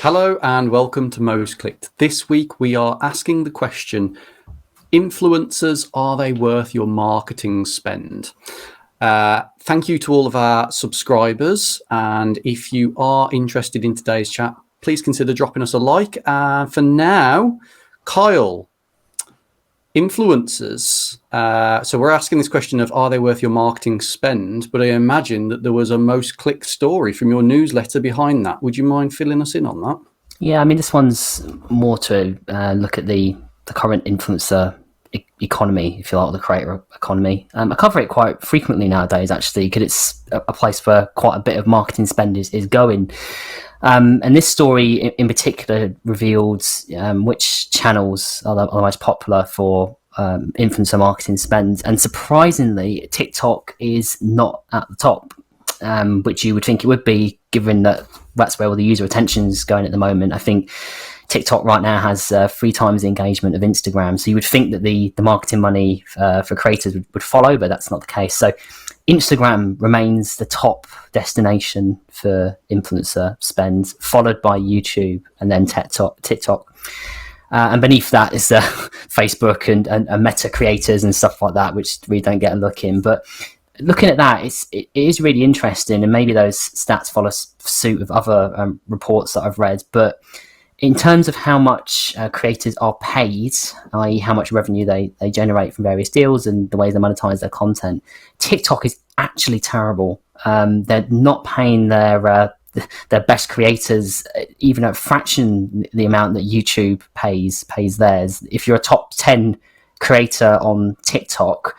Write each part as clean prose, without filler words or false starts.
Hello and welcome to Most Clicked. This week we are asking the question, influencers, are they worth your marketing spend? Thank you to all of our subscribers, and if you are interested in today's chat, please consider dropping us a like. For now, Kyle, influencers. So we're asking this question of, are they worth your marketing spend? But I imagine that there was a Most Clicked story from your newsletter behind that. Would you mind filling us in on that? Yeah, I mean, this one's more to look at the current influencer economy, if you like, or the creator economy. I cover it quite frequently nowadays, actually, because it's a place where quite a bit of marketing spend is going. And this story in particular revealed which channels are the most popular for influencer marketing spend. And surprisingly, TikTok is not at the top, which you would think it would be, given that that's where all the user attention is going at the moment. I think TikTok right now has 3 times the engagement of Instagram. So you would think that the marketing money for creators would follow, but that's not the case. So Instagram remains the top destination for influencer spend, followed by YouTube and then TikTok. And beneath that is Facebook and Meta creators and stuff like that, which we don't get a look in. But looking at that, it is really interesting, and maybe those stats follow suit of other reports that I've read. But in terms of how much creators are paid, i.e. how much revenue they generate from various deals and the way they monetize their content, TikTok is actually terrible. They're not paying their best creators even a fraction the amount that YouTube pays theirs. If you're a top 10 creator on TikTok,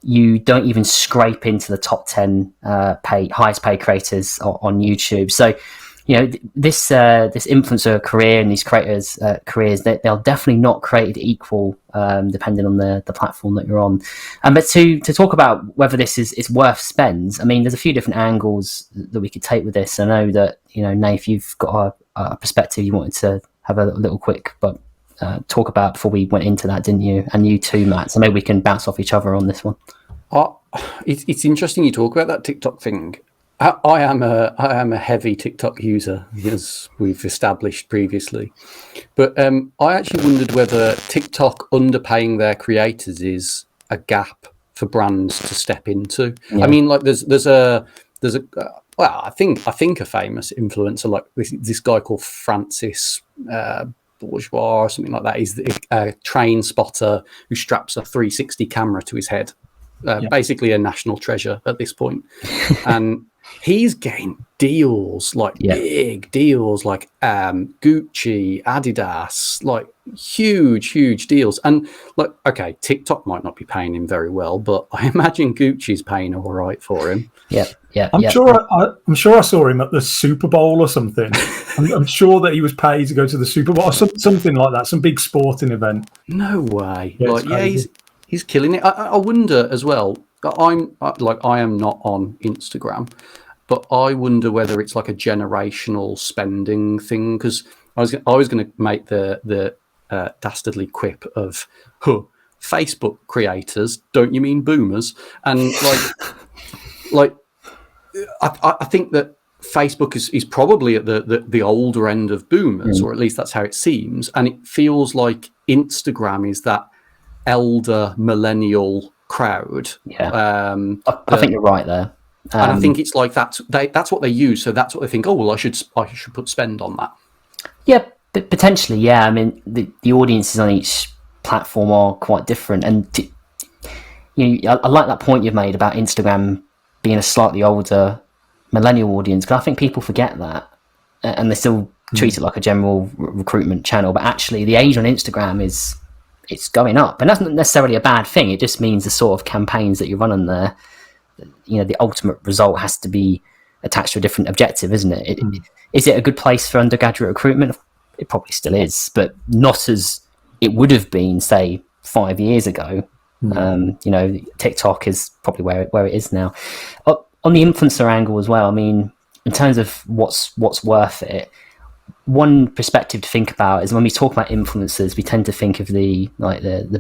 you don't even scrape into the top 10 highest paid creators on YouTube. So, you know, this influencer career and these creators' careers, they're definitely not created equal, depending on the platform that you're on. But to talk about whether this is worth spend, I mean, there's a few different angles that we could take with this. I know that, you know, Nath, you've got a perspective you wanted to have a little quick talk about before we went into that, didn't you? And you too, Matt. So maybe we can bounce off each other on this one. It's interesting you talk about that TikTok thing. I am a heavy TikTok user, as we've established previously, but I actually wondered whether TikTok underpaying their creators is a gap for brands to step into. Yeah. I mean, like there's a well, I think a famous influencer like this guy called Francis Bourgeois or something like that. He's a train spotter who straps a 360 camera to his head. Basically a national treasure at this point. And he's getting deals, like big deals, like Gucci, Adidas, like huge deals. And like, okay, TikTok might not be paying him very well, but I imagine Gucci's paying all right for him. I'm sure I saw him at the Super Bowl or something. I'm sure that he was paid to go to the Super Bowl or something like that, some big sporting event. No way. He's killing it. I wonder as well. I am not on Instagram, but I wonder whether it's like a generational spending thing. Because I was going to make the dastardly quip of, Facebook creators, don't you mean boomers? And I think that Facebook is probably at the older end of boomers, or at least that's how it seems. And it feels like Instagram is that elder millennial crowd. I think you're right there. And I think it's like that's what they use. So that's what they think, oh, well, I should put spend on that. Yeah, but potentially, yeah. I mean, the audiences on each platform are quite different. And I like that point you've made about Instagram being a slightly older millennial audience, because I think people forget that. And they still treat it like a general recruitment channel. But actually, the age on Instagram it's going up, and that's not necessarily a bad thing. It just means the sort of campaigns that you run on there, you know, the ultimate result has to be attached to a different objective, isn't it? Is it a good place for undergraduate recruitment? It probably still is, but not as it would have been, say, 5 years ago. You know, TikTok is probably where it is now. On the influencer angle as well, I mean, in terms of what's worth it, one perspective to think about is when we talk about influencers, we tend to think of the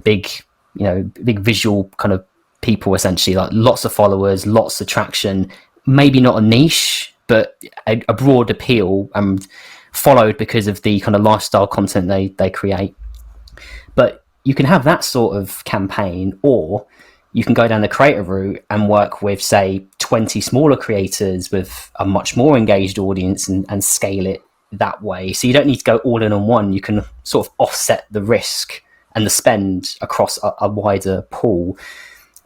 big, you know, big visual kind of people, essentially, like lots of followers, lots of traction, maybe not a niche, but a broad appeal. And followed because of the kind of lifestyle content they create. But you can have that sort of campaign, or you can go down the creator route and work with, say, 20 smaller creators with a much more engaged audience and scale it that way. So you don't need to go all in on one. You can sort of offset the risk and the spend across a wider pool.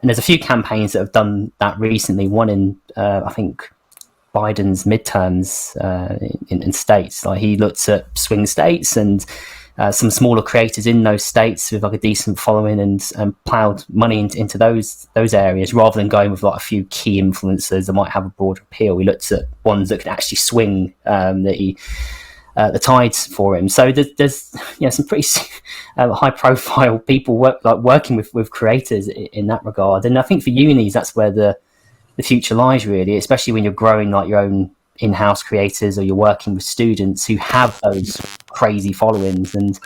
And there's a few campaigns that have done that recently. One in, I think, Biden's midterms in states. Like, he looked at swing states and some smaller creators in those states with like a decent following, and ploughed money into those areas, rather than going with like a few key influencers that might have a broader appeal. We looked at ones that can actually swing the tides for him. So there's some pretty high profile people working with creators in that regard. And I think for unis, that's where the future lies, really, especially when you're growing like your own in-house creators, or you're working with students who have those crazy followings. And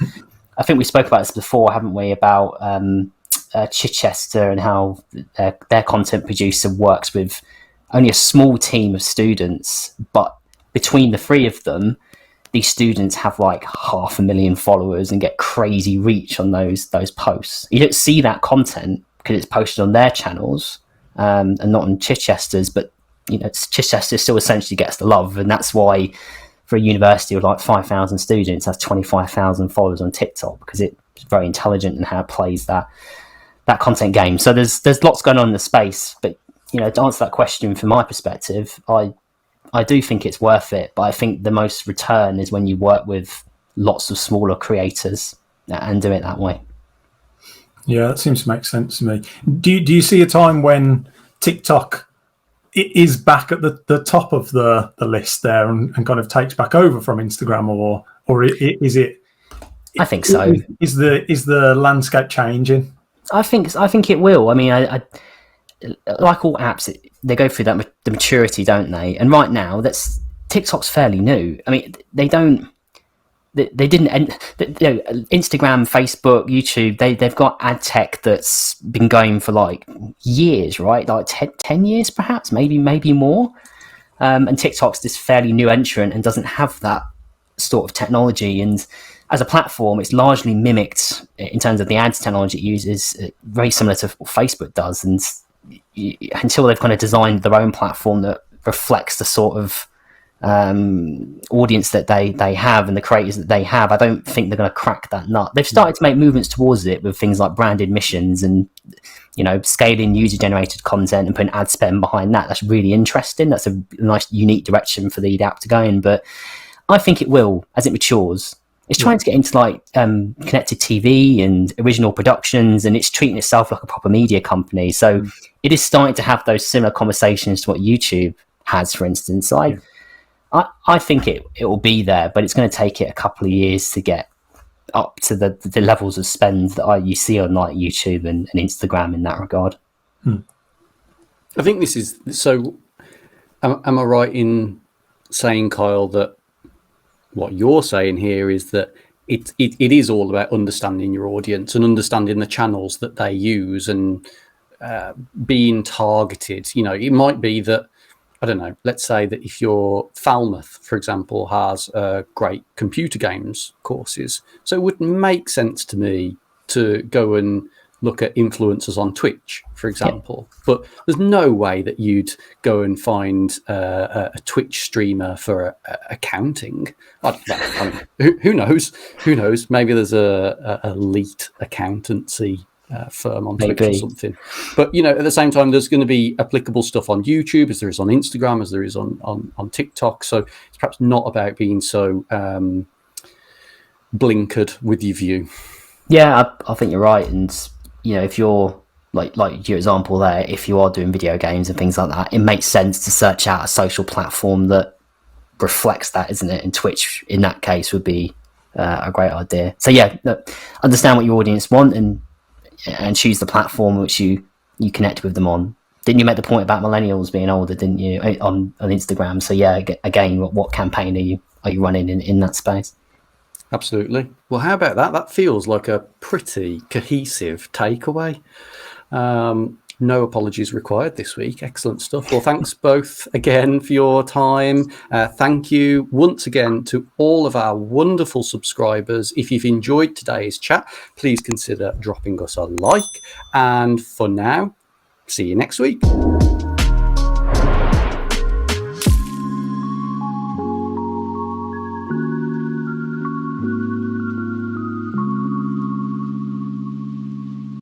I think we spoke about this before, haven't we, about Chichester and how their content producer works with only a small team of students, but between the three of them, these students have like 500,000 followers and get crazy reach on those posts. You don't see that content because it's posted on their channels and not on Chichester's, but Chichester still essentially gets the love, and that's why for a university with like 5,000 students, that's 25,000 followers on TikTok, because it's very intelligent in how it plays that content game. So there's lots going on in the space, but to answer that question from my perspective, I do think it's worth it, but I think the most return is when you work with lots of smaller creators and do it that way. Yeah, that seems to make sense to me. Do you see a time when TikTok is back at the top of the list there and kind of takes back over from Instagram, or is it? I think so. Is the landscape changing? I think it will. I mean, I like all apps, they go through the maturity, don't they? And right now, TikTok's fairly new. I mean, they didn't. Instagram, Facebook, YouTube, they've got ad tech that's been going for like years, right? Like 10 years, perhaps, maybe more. And TikTok's this fairly new entrant and doesn't have that sort of technology. And as a platform, it's largely mimicked in terms of the ads technology it uses, very similar to what Facebook does. And until they've kind of designed their own platform that reflects the sort of audience that they have and the creators that they have, I don't think they're going to crack that nut. They've started to make movements towards it with things like branded missions and scaling user generated content and putting ad spend behind that. That's really interesting. That's a nice unique direction for the app to go in. But I think it will, as it matures. It's trying to get into like connected TV and original productions, and it's treating itself like a proper media company. So it is starting to have those similar conversations to what YouTube has, for instance. So I think it will be there, but it's going to take it a couple of years to get up to the levels of spend that you see on like YouTube and Instagram in that regard. I think this is so. Am I right in saying, Kyle, that what you're saying here is that it is all about understanding your audience and understanding the channels that they use and being targeted? It might be that, I don't know, let's say that if your Falmouth, for example, has great computer games courses, so it would make sense to me to go and look at influencers on Twitch, for example. But there's no way that you'd go and find a Twitch streamer for accounting. I mean, who knows? Who knows? Maybe there's a elite accountancy firm on Twitch or something. But at the same time, there's going to be applicable stuff on YouTube, as there is on Instagram, as there is on TikTok. So it's perhaps not about being so blinkered with your view. Yeah, I think you're right. And if you're like your example there, if you are doing video games and things like that, it makes sense to search out a social platform that reflects that, isn't it? And Twitch in that case would be a great idea. So yeah, look, understand what your audience want and choose the platform which you connect with them on. Didn't you make the point about millennials being older, didn't you, on Instagram? So yeah, again, what campaign are you running in that space? Absolutely. Well, how about that? That feels like a pretty cohesive takeaway. No apologies required this week. Excellent stuff. Well, thanks both again for your time. Thank you once again to all of our wonderful subscribers. If you've enjoyed today's chat, please consider dropping us a like. And for now, see you next week.